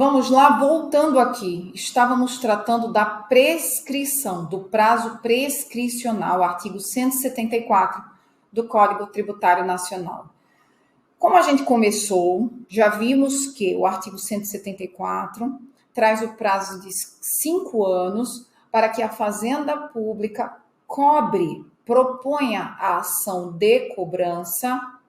Vamos lá, voltando aqui. Estávamos tratando da prescrição, do prazo prescricional, artigo 174 do Código Tributário Nacional. Como a gente começou, já vimos que o artigo 174 traz o prazo de 5 anos para que a Fazenda Pública proponha a ação de cobrança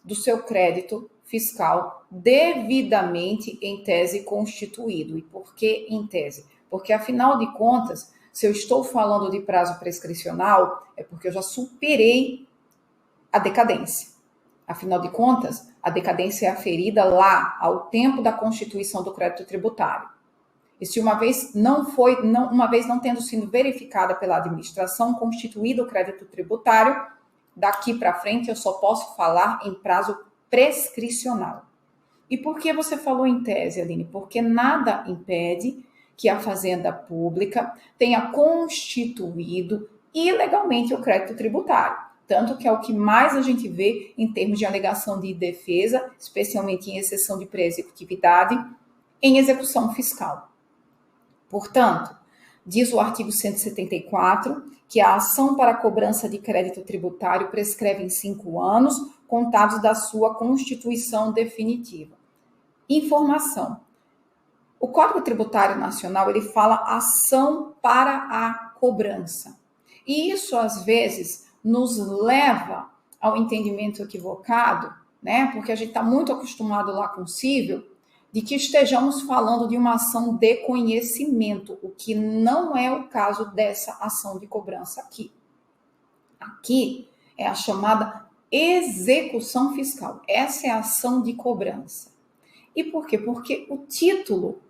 do seu crédito fiscal devidamente em tese constituído. E por que em tese? Porque, afinal de contas, se eu estou falando de prazo prescricional, é porque eu já superei a decadência. Afinal de contas, a decadência é aferida lá ao tempo da constituição do crédito tributário. E se uma vez não tendo sido verificada pela administração, constituído o crédito tributário, daqui para frente eu só posso falar em prazo prescricional. E por que você falou em tese, Aline? Porque nada impede que a Fazenda Pública tenha constituído ilegalmente o crédito tributário. Tanto que é o que mais a gente vê em termos de alegação de defesa, especialmente em exceção de pré-executividade, em execução fiscal. Portanto, diz o artigo 174 que a ação para cobrança de crédito tributário prescreve em 5 anos, contados da sua constituição definitiva. Informação. O Código Tributário Nacional, ele fala ação para a cobrança. E isso, às vezes, nos leva ao entendimento equivocado, né? Porque a gente está muito acostumado lá com o cível, de que estejamos falando de uma ação de conhecimento, o que não é o caso dessa ação de cobrança aqui. Aqui é a chamada execução fiscal. Essa é a ação de cobrança. E por quê? Porque o título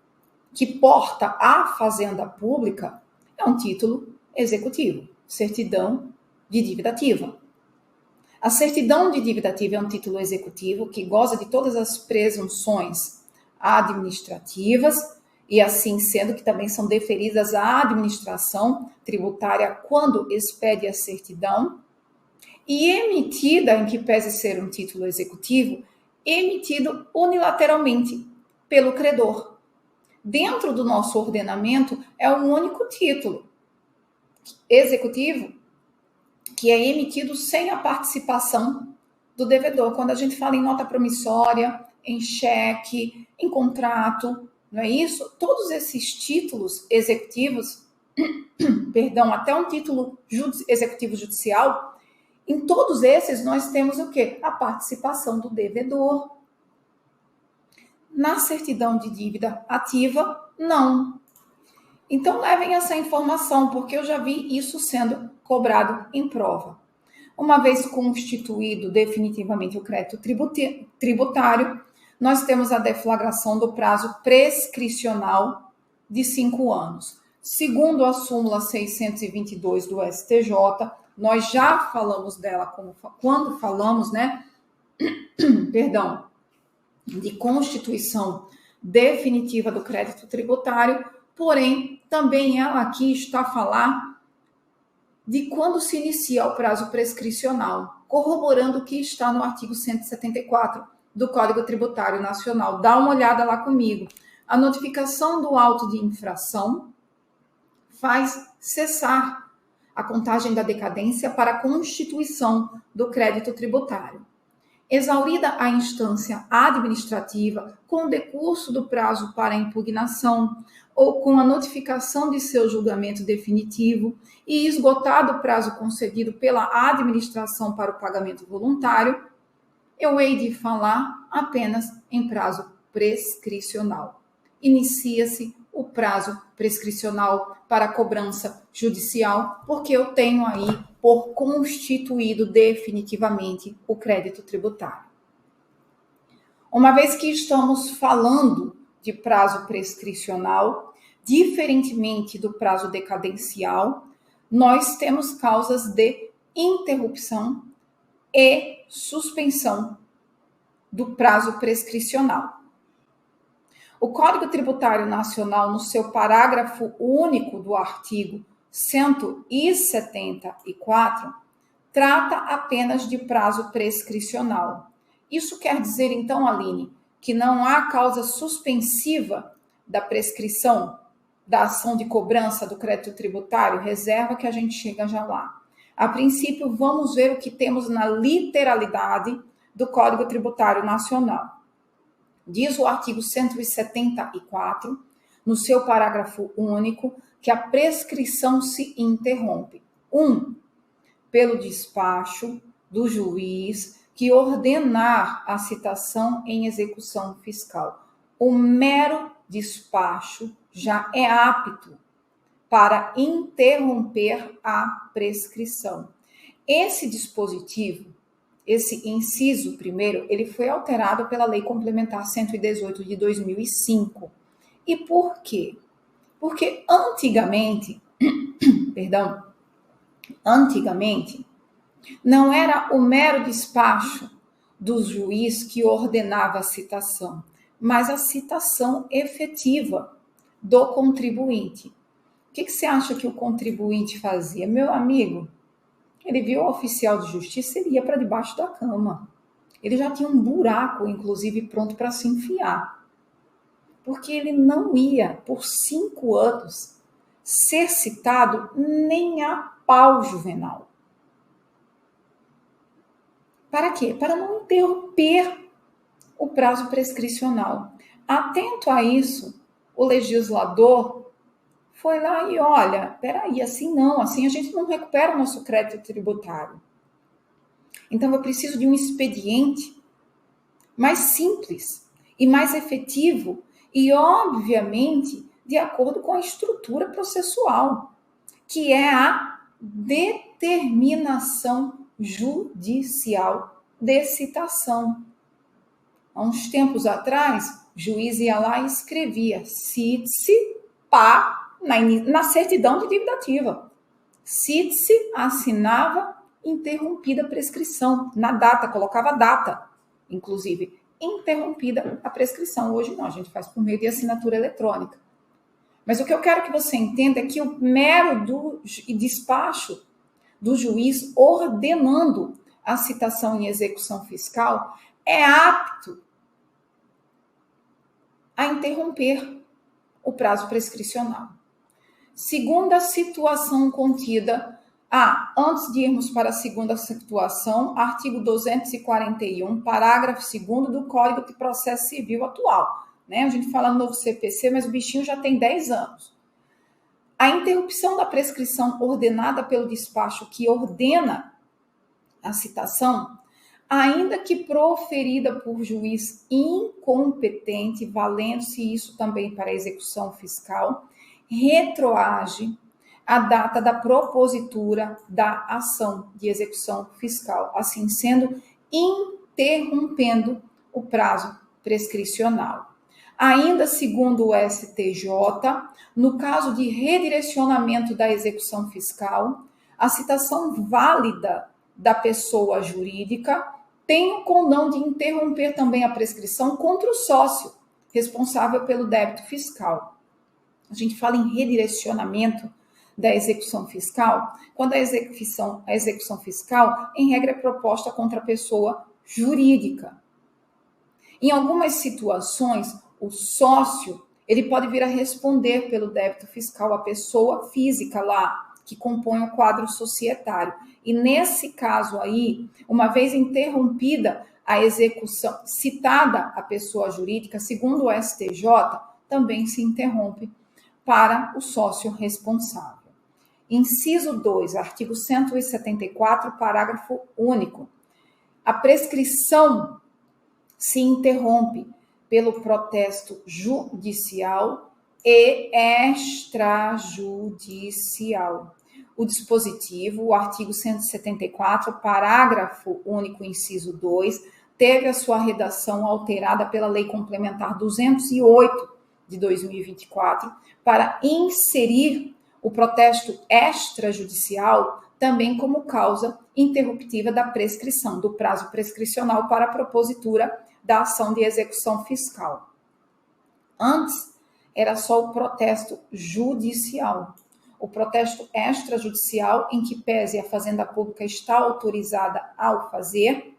que porta a Fazenda Pública é um título executivo, certidão de dívida ativa. A certidão de dívida ativa é um título executivo que goza de todas as presunções administrativas e, assim sendo, que também são deferidas à administração tributária quando expede a certidão, e emitida, em que pese ser um título executivo, emitido unilateralmente pelo credor. Dentro do nosso ordenamento, é um único título executivo que é emitido sem a participação do devedor. Quando a gente fala em nota promissória, em cheque, em contrato, não é isso? Todos esses títulos executivos, até um título executivo judicial, em todos esses, nós temos o quê? A participação do devedor. Na certidão de dívida ativa, não. Então, levem essa informação, porque eu já vi isso sendo cobrado em prova. Uma vez constituído definitivamente o crédito tributário, nós temos a deflagração do prazo prescricional de 5 anos. Segundo a súmula 622 do STJ, nós já falamos dela quando falamos, de constituição definitiva do crédito tributário, porém, também ela aqui está a falar de quando se inicia o prazo prescricional, corroborando o que está no artigo 174 do Código Tributário Nacional. Dá uma olhada lá comigo. A notificação do auto de infração faz cessar a contagem da decadência para a constituição do crédito tributário. Exaurida a instância administrativa com decurso do prazo para impugnação ou com a notificação de seu julgamento definitivo e esgotado o prazo concedido pela administração para o pagamento voluntário, eu hei de falar apenas em prazo prescricional. Inicia-se o prazo prescricional para cobrança judicial, porque eu tenho aí por constituído definitivamente o crédito tributário. Uma vez que estamos falando de prazo prescricional, diferentemente do prazo decadencial, nós temos causas de interrupção e suspensão do prazo prescricional. O Código Tributário Nacional, no seu parágrafo único do artigo 174, trata apenas de prazo prescricional. Isso quer dizer, então, Aline, que não há causa suspensiva da prescrição da ação de cobrança do crédito tributário, reserva que a gente chega já lá. A princípio, vamos ver o que temos na literalidade do Código Tributário Nacional. Diz o artigo 174, no seu parágrafo único, que a prescrição se interrompe. 1. Pelo despacho do juiz que ordenar a citação em execução fiscal. O mero despacho já é apto para interromper a prescrição. Esse dispositivo, esse inciso primeiro, ele foi alterado pela Lei Complementar 118 de 2005. E por quê? Porque antigamente, não era o mero despacho do juiz que ordenava a citação, mas a citação efetiva do contribuinte. O que você acha que o contribuinte fazia? Meu amigo, ele viu o oficial de justiça, ele ia para debaixo da cama. Ele já tinha um buraco, inclusive, pronto para se enfiar. Porque ele não ia, por 5 anos, ser citado nem a pau juvenal. Para quê? Para não interromper o prazo prescricional. Atento a isso, o legislador foi lá e olha, peraí, assim não, assim a gente não recupera o nosso crédito tributário. Então eu preciso de um expediente mais simples e mais efetivo e, obviamente, de acordo com a estrutura processual, que é a determinação judicial de citação. Há uns tempos atrás, o juiz ia lá e escrevia cite-se pá na certidão de dívida ativa. Cite-se, assinava, interrompida a prescrição. Na data, colocava a data, inclusive, interrompida a prescrição. Hoje não, a gente faz por meio de assinatura eletrônica. Mas o que eu quero que você entenda é que o mero despacho do juiz ordenando a citação em execução fiscal é apto a interromper o prazo prescricional. Segunda situação contida. Antes de irmos para a segunda situação, artigo 241, parágrafo 2º do Código de Processo Civil atual. Né? A gente fala no novo CPC, mas o bichinho já tem 10 anos. A interrupção da prescrição ordenada pelo despacho que ordena a citação, ainda que proferida por juiz incompetente, valendo-se isso também para a execução fiscal, retroage a data da propositura da ação de execução fiscal, assim sendo, interrompendo o prazo prescricional. Ainda segundo o STJ, no caso de redirecionamento da execução fiscal, a citação válida da pessoa jurídica tem o condão de interromper também a prescrição contra o sócio responsável pelo débito fiscal. A gente fala em redirecionamento da execução fiscal, quando a execução fiscal, em regra, é proposta contra a pessoa jurídica. Em algumas situações, o sócio, ele pode vir a responder pelo débito fiscal à pessoa física lá, que compõe o quadro societário. E nesse caso aí, uma vez interrompida a execução, citada a pessoa jurídica, segundo o STJ, também se interrompe para o sócio responsável. Inciso 2, artigo 174, parágrafo único. A prescrição se interrompe pelo protesto judicial e extrajudicial. O dispositivo, o artigo 174, parágrafo único, inciso 2, teve a sua redação alterada pela Lei Complementar 208 de 2024 para inserir o protesto extrajudicial também como causa interruptiva da prescrição, do prazo prescricional para a propositura da ação de execução fiscal. Antes, era só o protesto judicial. O protesto extrajudicial, em que pese a Fazenda Pública está autorizada ao fazer,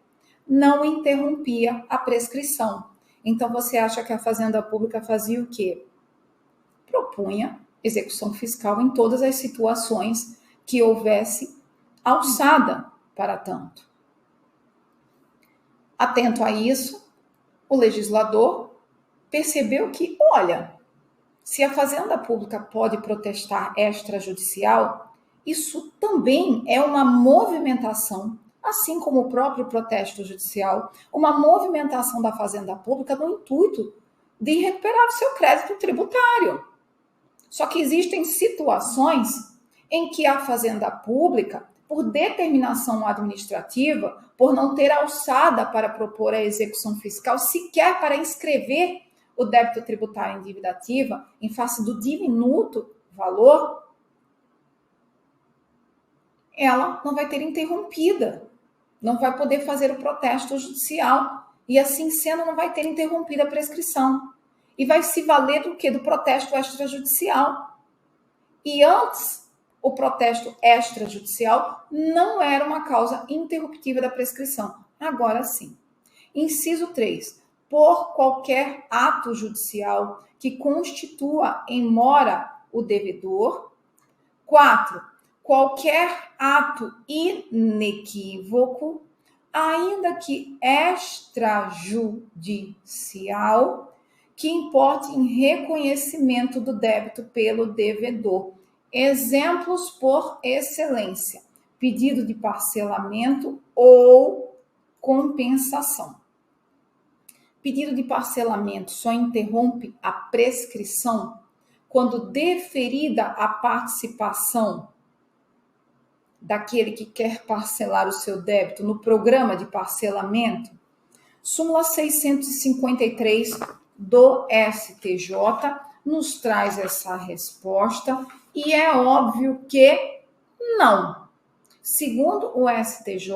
não interrompia a prescrição. Então, você acha que a Fazenda Pública fazia o quê? Propunha execução fiscal em todas as situações que houvesse alçada para tanto. Atento a isso, o legislador percebeu que, olha, se a Fazenda Pública pode protestar extrajudicial, isso também é uma movimentação, assim como o próprio protesto judicial, uma movimentação da Fazenda Pública no intuito de recuperar o seu crédito tributário. Só que existem situações em que a Fazenda Pública, por determinação administrativa, por não ter alçada para propor a execução fiscal, sequer para inscrever o débito tributário em dívida ativa, em face do diminuto valor, ela não vai ter interrompida, não vai poder fazer o protesto judicial, e assim sendo, não vai ter interrompida a prescrição. E vai se valer do quê? Do protesto extrajudicial. E antes, o protesto extrajudicial não era uma causa interruptiva da prescrição. Agora sim. Inciso 3. Por qualquer ato judicial que constitua em mora o devedor. 4. Qualquer ato inequívoco, ainda que extrajudicial, que importe em reconhecimento do débito pelo devedor. Exemplos por excelência: pedido de parcelamento ou compensação. Pedido de parcelamento só interrompe a prescrição quando deferida a participação daquele que quer parcelar o seu débito no programa de parcelamento. Súmula 653 do STJ nos traz essa resposta e é óbvio que não. Segundo o STJ,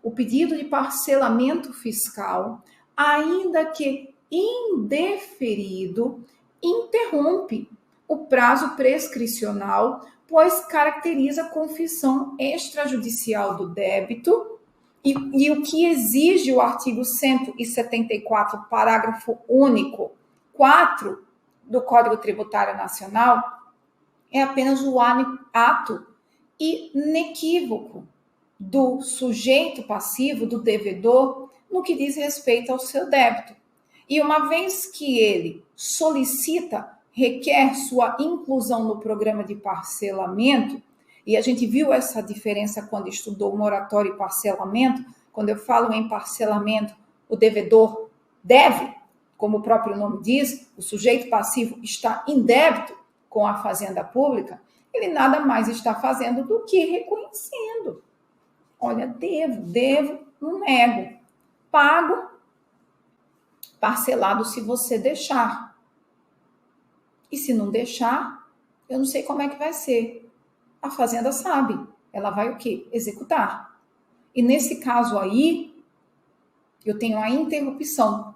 o pedido de parcelamento fiscal, ainda que indeferido, interrompe o prazo prescricional, pois caracteriza confissão extrajudicial do débito e o que exige o artigo 174, parágrafo único, 4 do Código Tributário Nacional, é apenas o ato inequívoco do sujeito passivo, do devedor, no que diz respeito ao seu débito. E uma vez que ele solicita, requer sua inclusão no programa de parcelamento, e a gente viu essa diferença quando estudou moratório e parcelamento. Quando eu falo em parcelamento, o devedor deve, como o próprio nome diz, o sujeito passivo está em débito com a Fazenda Pública, ele nada mais está fazendo do que reconhecendo. Olha, devo, não nego. Pago, parcelado se você deixar. E se não deixar, eu não sei como é que vai ser. A Fazenda sabe, ela vai o quê? Executar. E nesse caso aí, eu tenho a interrupção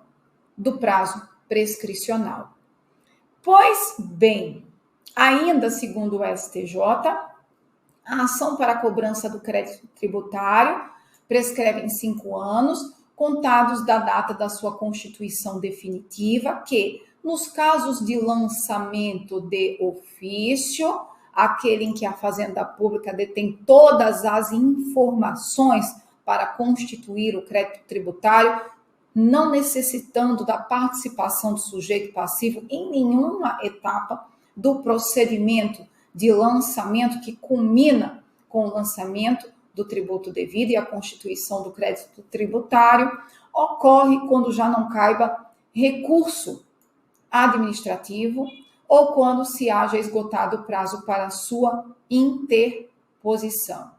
do prazo prescricional. Pois bem, ainda segundo o STJ, a ação para a cobrança do crédito tributário prescreve em 5 anos, contados da data da sua constituição definitiva, que, nos casos de lançamento de ofício, aquele em que a Fazenda Pública detém todas as informações para constituir o crédito tributário, não necessitando da participação do sujeito passivo em nenhuma etapa do procedimento de lançamento que culmina com o lançamento do tributo devido e a constituição do crédito tributário, ocorre quando já não caiba recurso administrativo ou quando se haja esgotado o prazo para sua interposição.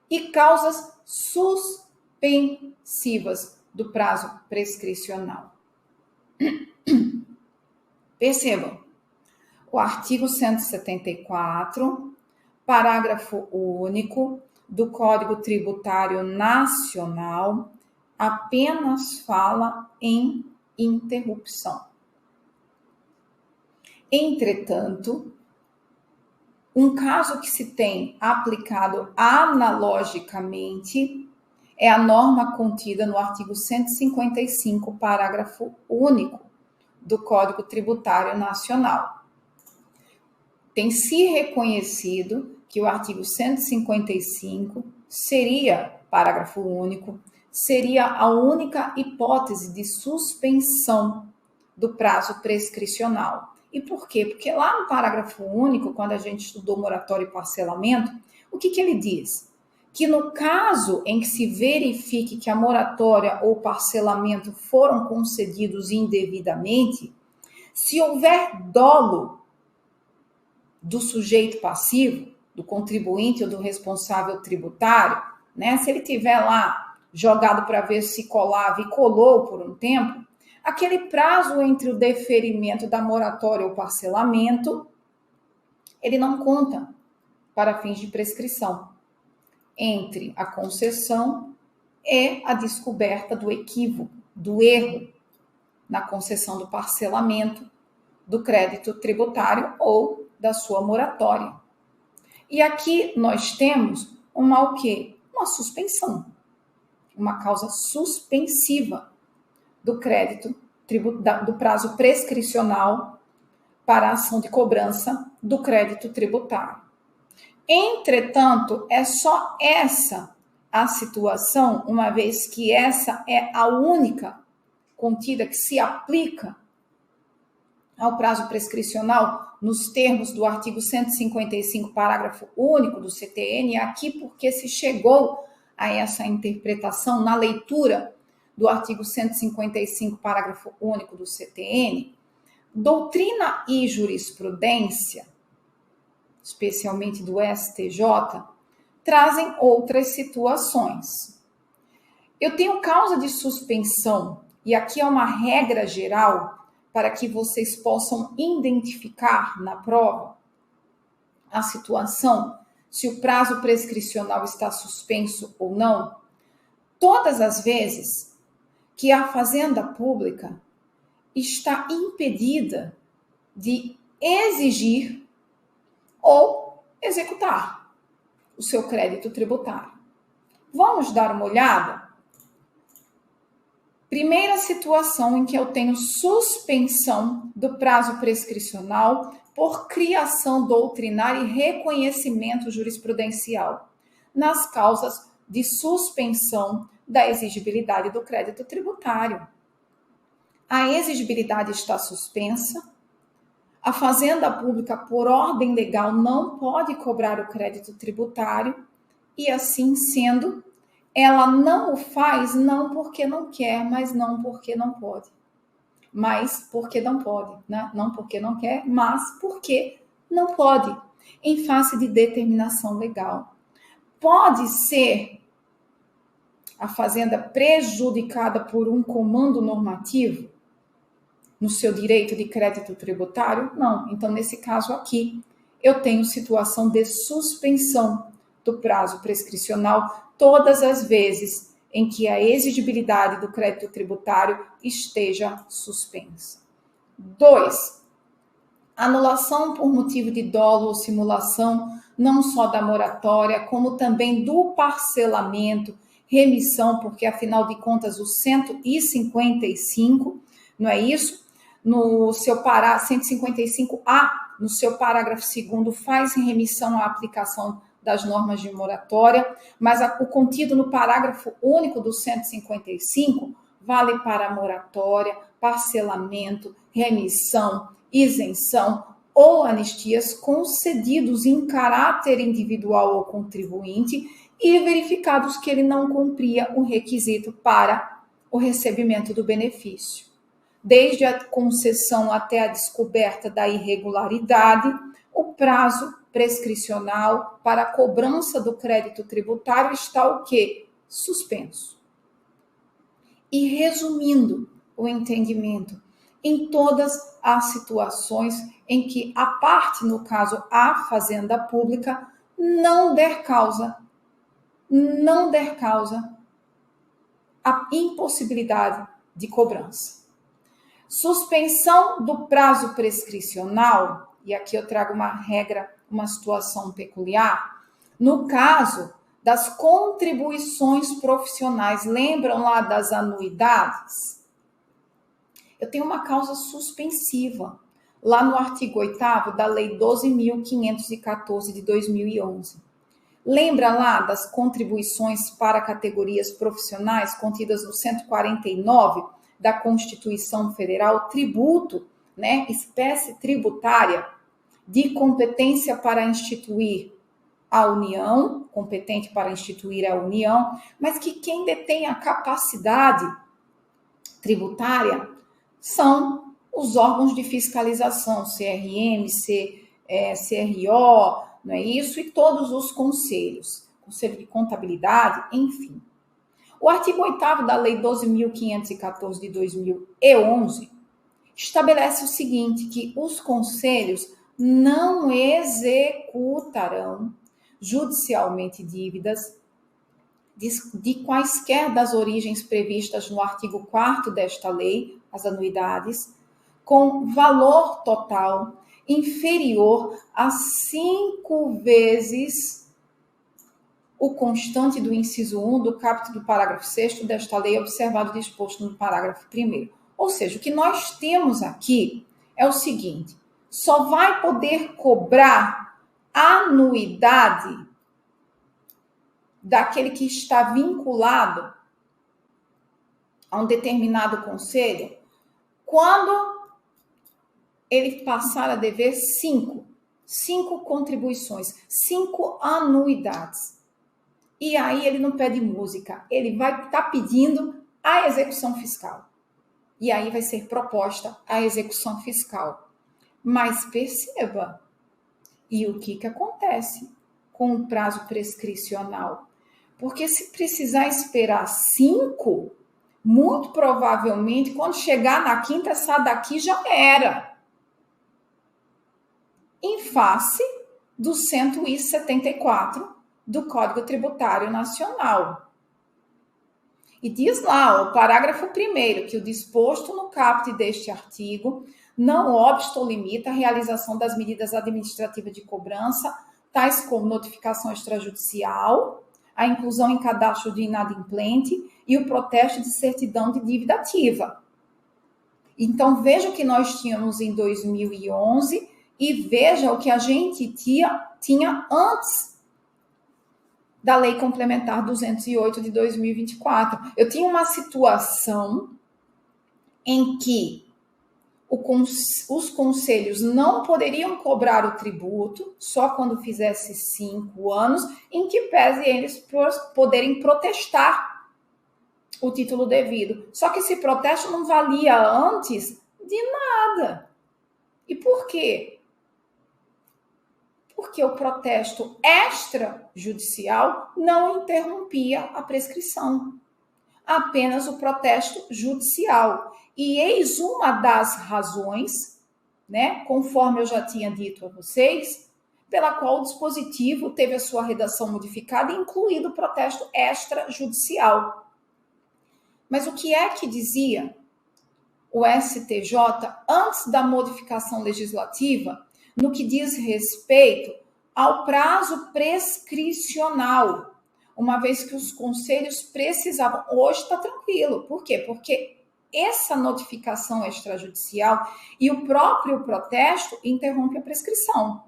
E causas suspensivas do prazo prescricional. Percebam, o artigo 174, parágrafo único do Código Tributário Nacional, apenas fala em interrupção. Entretanto, um caso que se tem aplicado analogicamente é a norma contida no artigo 155, parágrafo único do Código Tributário Nacional. Tem se reconhecido que o artigo 155 seria, parágrafo único, seria a única hipótese de suspensão do prazo prescricional. E por quê? Porque lá no parágrafo único, quando a gente estudou moratório e parcelamento, o que ele diz? Que no caso em que se verifique que a moratória ou parcelamento foram concedidos indevidamente, se houver dolo do sujeito passivo, do contribuinte ou do responsável tributário, né? Se ele tiver lá jogado para ver se colava e colou por um tempo, aquele prazo entre o deferimento da moratória ou parcelamento, ele não conta para fins de prescrição entre a concessão e a descoberta do equívoco, do erro na concessão do parcelamento, do crédito tributário ou da sua moratória. E aqui nós temos o quê? Uma suspensão, uma causa suspensiva do crédito, do prazo prescricional para a ação de cobrança do crédito tributário. Entretanto, é só essa a situação, uma vez que essa é a única contida que se aplica ao prazo prescricional nos termos do artigo 155, parágrafo único do CTN, aqui porque se chegou a essa interpretação na leitura do artigo 155, parágrafo único do CTN, doutrina e jurisprudência, especialmente do STJ, trazem outras situações. Eu tenho causa de suspensão, e aqui é uma regra geral para que vocês possam identificar na prova a situação, se o prazo prescricional está suspenso ou não, todas as vezes que a Fazenda Pública está impedida de exigir ou executar o seu crédito tributário. Vamos dar uma olhada? Primeira situação em que eu tenho suspensão do prazo prescricional por criação doutrinária e reconhecimento jurisprudencial nas causas de suspensão da exigibilidade do crédito tributário. A exigibilidade está suspensa, a Fazenda Pública, por ordem legal, não pode cobrar o crédito tributário e, assim sendo, ela não o faz não porque não quer, mas não porque não pode. Mas porque não pode, né? Não porque não quer, mas porque não pode, em face de determinação legal. Pode ser a Fazenda prejudicada por um comando normativo no seu direito de crédito tributário? Não. Então, nesse caso aqui, eu tenho situação de suspensão do prazo prescricional todas as vezes em que a exigibilidade do crédito tributário esteja suspensa. 2. Anulação por motivo de dolo ou simulação, não só da moratória, como também do parcelamento, remissão, porque afinal de contas o 155, não é isso? No seu 155A, no seu parágrafo 2º, faz remissão à aplicação das normas de moratória, mas o contido no parágrafo único do 155 vale para moratória, parcelamento, remissão, isenção ou anistias concedidos em caráter individual ao contribuinte e verificados que ele não cumpria o requisito para o recebimento do benefício. Desde a concessão até a descoberta da irregularidade, o prazo prescricional para a cobrança do crédito tributário está o quê? Suspenso. E resumindo o entendimento, em todas as situações em que a parte, no caso a Fazenda Pública, não der causa a impossibilidade de cobrança. Suspensão do prazo prescricional, e aqui eu trago uma regra, uma situação peculiar, no caso das contribuições profissionais. Lembram lá das anuidades? Eu tenho uma causa suspensiva, lá no artigo 8º da Lei 12.514 de 2011. Lembra lá das contribuições para categorias profissionais contidas no 149 da Constituição Federal, tributo, né, espécie tributária de competência para instituir a União, competente para instituir a União, mas que quem detém a capacidade tributária são os órgãos de fiscalização, CRM, CRO, não é isso? E todos os conselhos, Conselho de Contabilidade, enfim. O artigo 8º da Lei 12.514 de 2011 estabelece o seguinte, que os conselhos não executarão judicialmente dívidas de quaisquer das origens previstas no artigo 4º desta lei, as anuidades, com valor total inferior a 5 vezes o constante do inciso 1 do caput do parágrafo 6º desta lei, observado o disposto no parágrafo 1º. Ou seja, o que nós temos aqui é o seguinte, só vai poder cobrar anuidade daquele que está vinculado a um determinado conselho quando ele passar a dever 5 contribuições, 5 anuidades. E aí ele não pede música, ele vai estar pedindo a execução fiscal. E aí vai ser proposta a execução fiscal. Mas perceba, e o que acontece com o prazo prescricional? Porque se precisar esperar 5, muito provavelmente, quando chegar na quinta, essa daqui já era. Em face do 174 do Código Tributário Nacional. E diz lá, o parágrafo 1º, que o disposto no caput deste artigo não obsta ou limita a realização das medidas administrativas de cobrança, tais como notificação extrajudicial, a inclusão em cadastro de inadimplente e o protesto de certidão de dívida ativa. Então, veja o que nós tínhamos em 2011 e veja o que a gente tinha antes da Lei Complementar 208 de 2024. Eu tinha uma situação em que os conselhos não poderiam cobrar o tributo só quando fizesse 5 anos, em que pese eles poderem protestar o título devido. Só que esse protesto não valia antes de nada. E por quê? Porque o protesto extrajudicial não interrompia a prescrição. Apenas o protesto judicial. E eis uma das razões, né, conforme eu já tinha dito a vocês, pela qual o dispositivo teve a sua redação modificada, incluído o protesto extrajudicial. Mas o que é que dizia o STJ antes da modificação legislativa no que diz respeito ao prazo prescricional? Uma vez que os conselhos precisavam, hoje está tranquilo. Por quê? Porque essa notificação extrajudicial e o próprio protesto interrompe a prescrição.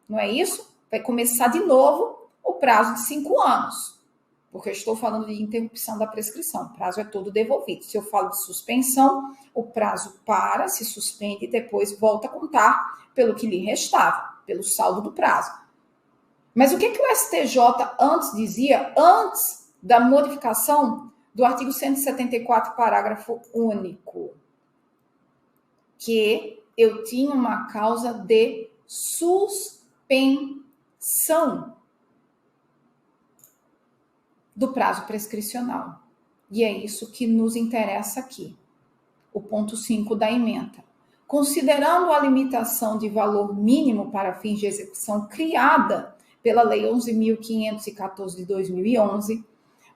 Não é isso? Vai começar de novo o prazo de 5 anos. Porque eu estou falando de interrupção da prescrição. O prazo é todo devolvido. Se eu falo de suspensão, o prazo para, se suspende e depois volta a contar pelo que lhe restava, pelo saldo do prazo. Mas o que o STJ antes dizia, antes da modificação do artigo 174, parágrafo único? Que eu tinha uma causa de suspensão do prazo prescricional. E é isso que nos interessa aqui. O ponto 5 da ementa. Considerando a limitação de valor mínimo para fins de execução criada pela Lei 11.514 de 2011,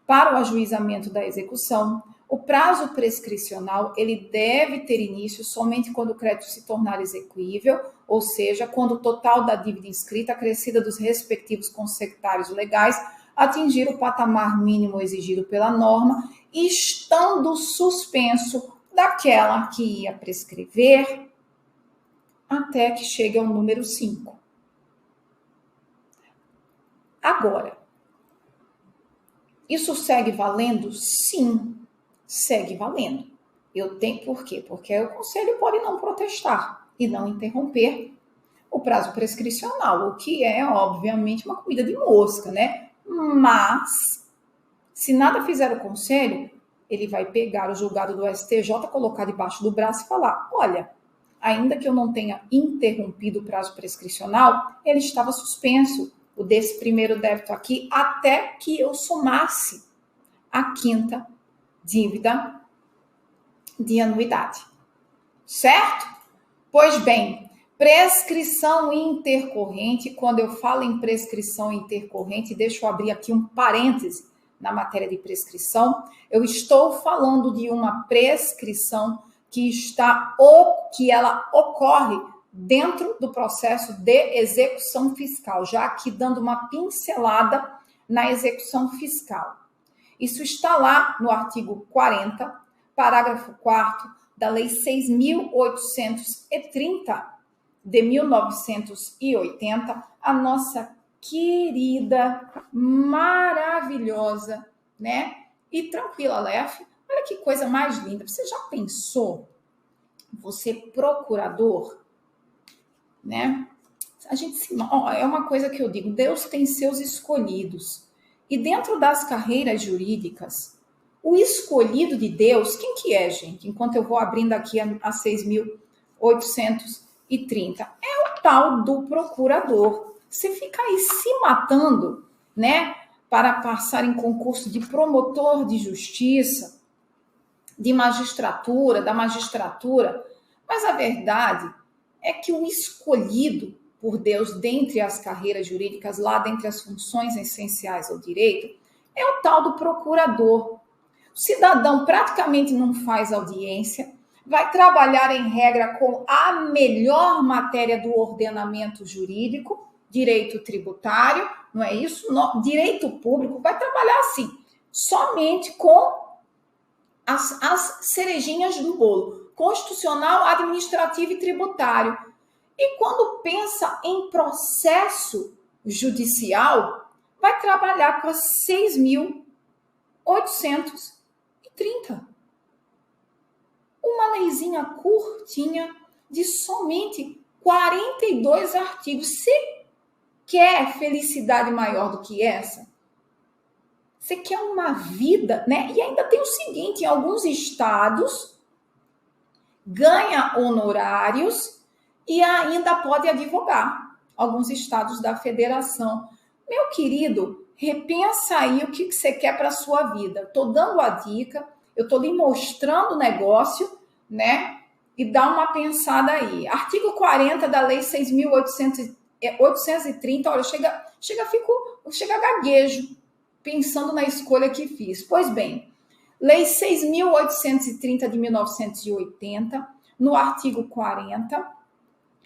para o ajuizamento da execução, o prazo prescricional ele deve ter início somente quando o crédito se tornar execuível, ou seja, quando o total da dívida inscrita, acrescida dos respectivos consectários legais, atingir o patamar mínimo exigido pela norma, estando suspenso daquela que ia prescrever até que chegue ao número 5. Agora, isso segue valendo? Sim, segue valendo. Eu tenho por quê? Porque o conselho pode não protestar e não interromper o prazo prescricional, o que é, obviamente, uma comida de mosca, né? Mas, se nada fizer o conselho, ele vai pegar o julgado do STJ, colocar debaixo do braço e falar: olha, ainda que eu não tenha interrompido o prazo prescricional, ele estava suspenso, o desse primeiro débito aqui, até que eu somasse a quinta dívida de anuidade. Certo? Pois bem, prescrição intercorrente, quando eu falo em prescrição intercorrente, deixa eu abrir aqui um parêntese na matéria de prescrição, eu estou falando de uma prescrição que ela ocorre dentro do processo de execução fiscal, já aqui dando uma pincelada na execução fiscal. Isso está lá no artigo 40, parágrafo 4º da Lei 6.830 de 1980, a nossa querida, maravilhosa, né? E tranquila, LEF. Olha que coisa mais linda. Você já pensou? Você procurador, né? É uma coisa que eu digo, Deus tem seus escolhidos. E dentro das carreiras jurídicas, o escolhido de Deus, quem que é, gente? Enquanto eu vou abrindo aqui a 6.830, é o tal do procurador. Você fica aí se matando, né? Para passar em concurso de promotor de justiça, de magistratura, da magistratura. Mas a verdade é que o escolhido por Deus dentre as carreiras jurídicas, lá dentre as funções essenciais ao direito, é o tal do procurador. O cidadão praticamente não faz audiência, vai trabalhar em regra com a melhor matéria do ordenamento jurídico, direito tributário, não é isso? Direito público, vai trabalhar assim, somente com as cerejinhas do bolo, constitucional, administrativo e tributário. E quando pensa em processo judicial, vai trabalhar com as 6.830. Uma leizinha curtinha de somente 42 artigos. Você quer felicidade maior do que essa? Você quer uma vida, né? E ainda tem o seguinte, em alguns estados, ganha honorários e ainda pode advogar. Alguns estados da federação. Meu querido, repensa aí o que você quer para a sua vida. Estou dando a dica, eu estou lhe mostrando o negócio, né? E dá uma pensada aí. Artigo 40 da Lei 6.830, olha, chega gaguejo, pensando na escolha que fiz. Pois bem, Lei 6.830 de 1980, no artigo 40,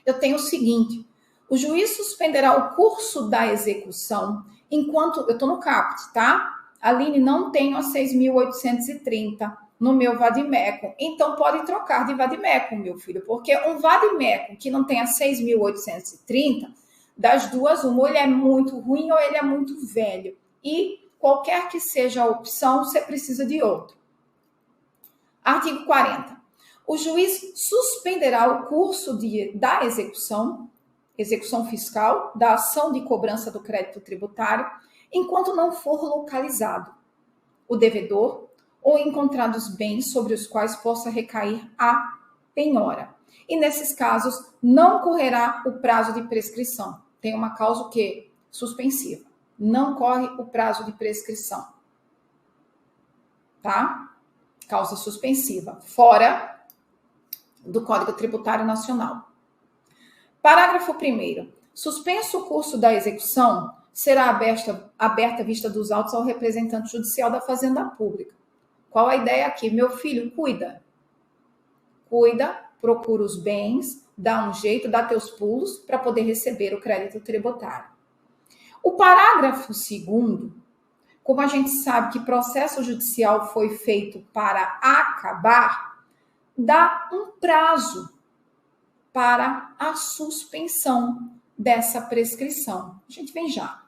eu tenho o seguinte: o juiz suspenderá o curso da execução enquanto... Eu estou no CAPT, tá? Aline, não tenho a 6.830 no meu vademecum. Então, pode trocar de vademecum, meu filho, porque um vademecum que não tem a 6.830, das duas, uma, ou ele é muito ruim ou ele é muito velho. E qualquer que seja a opção, você precisa de outro. Artigo 40. O juiz suspenderá o curso da execução fiscal, da ação de cobrança do crédito tributário, enquanto não for localizado o devedor ou encontrados bens sobre os quais possa recair a penhora. E nesses casos, não correrá o prazo de prescrição. Tem uma causa o quê? Suspensiva. Não corre o prazo de prescrição. Tá? Causa suspensiva. Fora do Código Tributário Nacional. Parágrafo 1º. Suspenso o curso da execução, será aberta a vista dos autos ao representante judicial da Fazenda Pública. Qual a ideia aqui? Meu filho, cuida, procura os bens, dá um jeito, dá teus pulos para poder receber o crédito tributário. O parágrafo 2º, como a gente sabe que processo judicial foi feito para acabar, dá um prazo para a suspensão dessa prescrição. A gente vem já.